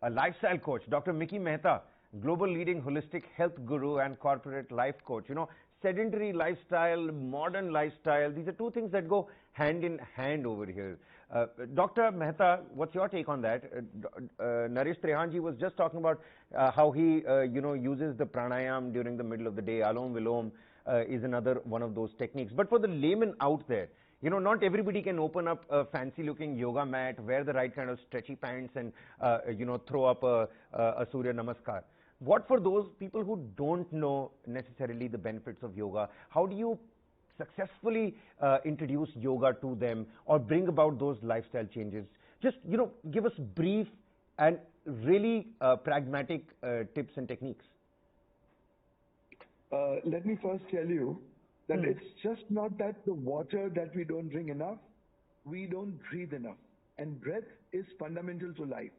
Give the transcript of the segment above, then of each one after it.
a lifestyle coach, Dr. Mickey Mehta, global leading holistic health guru and corporate life coach. Sedentary lifestyle, modern lifestyle, these are two things that go hand in hand over here. Dr. Mehta, what's your take on that? Naresh Trehanji was just talking about how he, uses the pranayam during the middle of the day. Alom Vilom is another one of those techniques. But for the layman out there, not everybody can open up a fancy-looking yoga mat, wear the right kind of stretchy pants, and throw up a Surya Namaskar. What for those people who don't know necessarily the benefits of yoga? How do you successfully introduce yoga to them or bring about those lifestyle changes? Just, give us brief and really pragmatic tips and techniques. Let me first tell you that it's just not that the water that we don't drink enough, we don't breathe enough. And breath is fundamental to life.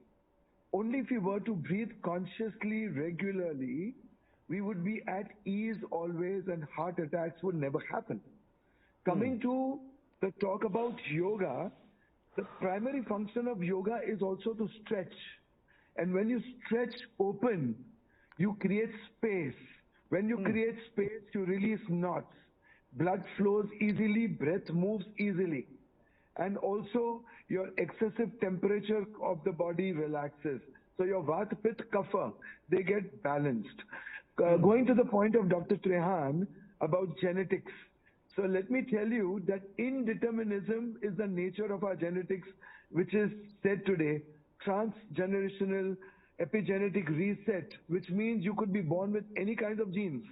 Only if we were to breathe consciously, regularly, we would be at ease always and heart attacks would never happen. Coming to the talk about yoga, the primary function of yoga is also to stretch. And when you stretch open, you create space. When you create space, you release knots. Blood flows easily, breath moves easily. And also, your excessive temperature of the body relaxes. So your Vata, Pitta, Kapha, they get balanced. Going to the point of Dr. Trehan about genetics. So let me tell you that indeterminism is the nature of our genetics, which is said today, transgenerational epigenetic reset, which means you could be born with any kind of genes.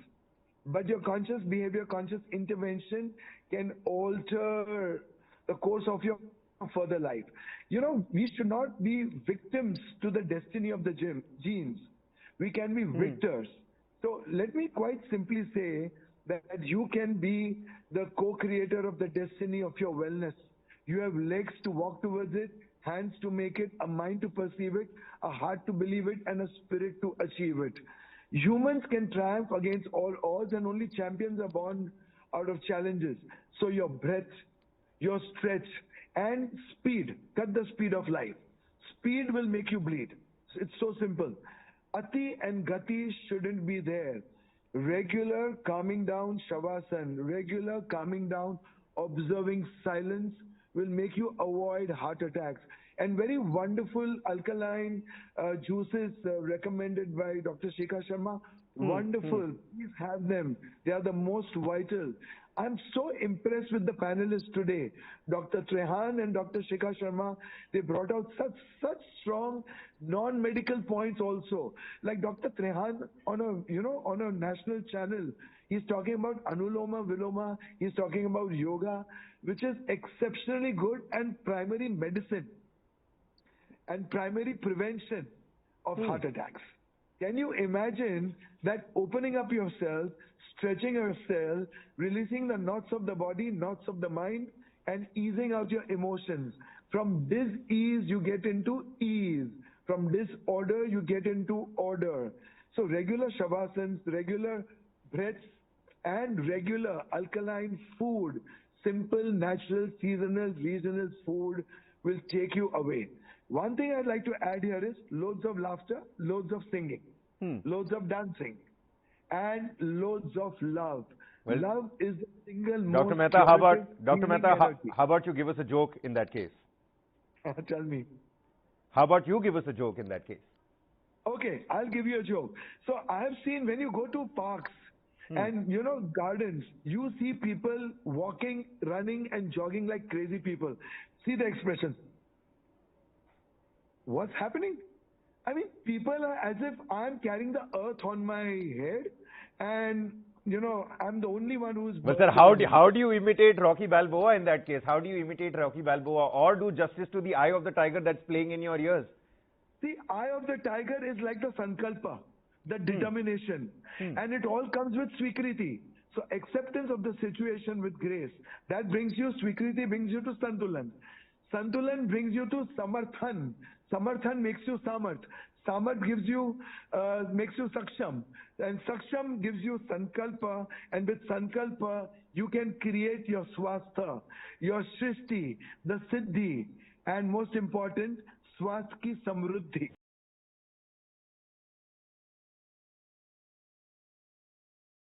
But your conscious behavior, conscious intervention can alter the course of your further life. We should not be victims to the destiny of the genes. We can be victors. So let me quite simply say that you can be the co-creator of the destiny of your wellness. You have legs to walk towards it, hands to make it, a mind to perceive it, a heart to believe it, and a spirit to achieve it. Humans can triumph against all odds, and only champions are born out of challenges. So your breath, your stretch, and speed, cut the speed of life. Speed will make you bleed. It's so simple. Ati and Gati shouldn't be there. Regular calming down Shavasana, regular calming down, observing silence will make you avoid heart attacks. And very wonderful alkaline juices recommended by Dr. Shekhar Sharma. Wonderful. Please have them. They are the most vital. I'm so impressed with the panelists today. Dr. Trehan and Dr. Shekhar Sharma, they brought out such strong non-medical points also. Like Dr. Trehan on a national channel, he's talking about Anuloma Viloma, he's talking about yoga, which is exceptionally good and primary medicine and primary prevention of heart attacks. Can you imagine that opening up yourself, stretching yourself, releasing the knots of the body, knots of the mind, and easing out your emotions? From dis-ease, you get into ease. From disorder, you get into order. So regular shavasans, regular breaths, and regular alkaline food, simple, natural, seasonal, regional food will take you away. One thing I'd like to add here is loads of laughter, loads of singing, loads of dancing, and loads of love. Well, love is the single Dr. most Mehta, how about you give us a joke in that case? Tell me. How about you give us a joke in that case? Okay, I'll give you a joke. So I have seen when you go to parks and gardens, you see people walking, running, and jogging like crazy people. See the expression. What's happening? I mean, people are as if I'm carrying the earth on my head and, I'm the only one who's... But sir, how do you imitate Rocky Balboa in that case? How do you imitate Rocky Balboa or do justice to the eye of the tiger that's playing in your ears? The eye of the tiger is like the sankalpa, the determination. And it all comes with swikriti. So acceptance of the situation with grace. That brings you, swikriti brings you to santulan. Santulan brings you to samarthan. Samarthan makes you samarth. Samarth gives you, makes you saksham. And saksham gives you sankalpa. And with sankalpa, you can create your swastha, your shrishti, the siddhi. And most important, swast ki samruddhi.